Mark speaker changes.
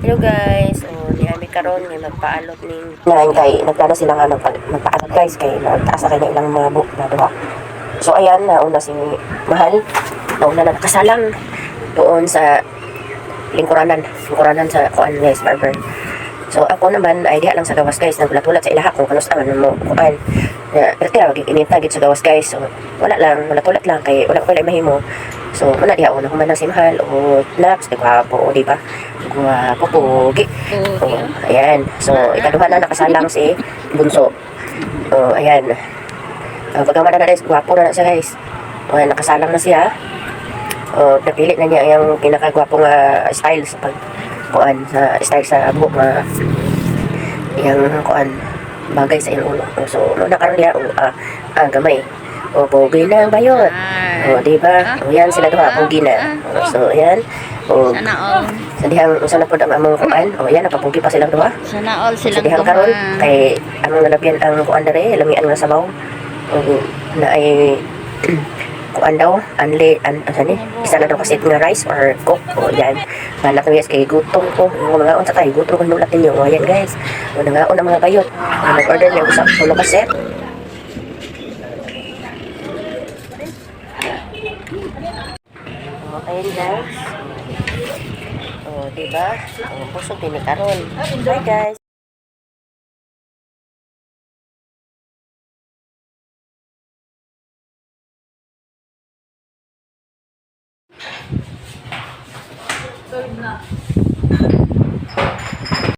Speaker 1: Hello guys, niyami karon nga magpaalot ning ngayon kay nagplano sila nga magpaalot guys kay nagtaas na kay ilang mga book na duha. So ayan, nauna si Mahal, nauna na nakasalang doon sa lingkuranan sa kuan guys, barber. So ako naman ay diha lang sa gawas guys, nagulat-ulat sa ilaha kung kanos naman mo kuan. Pero tira inita gid sa gawas guys. So wala lang, ulat-ulat lang kay wala ko pala mahimo. So muna diha una human si Mahal o Nax, di gwapo, di ba? Gwapo pogi. Ayan. So ikaduha na nakasalang si Bunso. Ayan. Pagkamana na guys, gwapo na siya guys. Nakasalang na siya. Napili na niya yung pinakagwapong style sa kuan, sa style sa buhok nga yung kuan bagay sa iyong ulo. So nakaroon niya gamay. Pogi na ba yun? Diba? Yan sila duha, pogi na. So ayan.
Speaker 2: Sana all.
Speaker 1: Sa dihang usa na po ang among kuan. Yan, napapugi pa silang duha.
Speaker 2: Sana all silang
Speaker 1: sa dihang karon kay among nalabyan ang kuan dere, lamian nga sabaw. Na ay kuan daw, isa na daw kasi nga rice or cook. Yan. Balak guys kay gutom ko. Yung mga unsa kay gutom ko nulat ninyo. Yan guys. Nangaon ang mga bayot. Nag-order niya usa tulo ka set. Ayan guys. Diba? Pusog din ni karon. Bye guys.
Speaker 2: Solve na.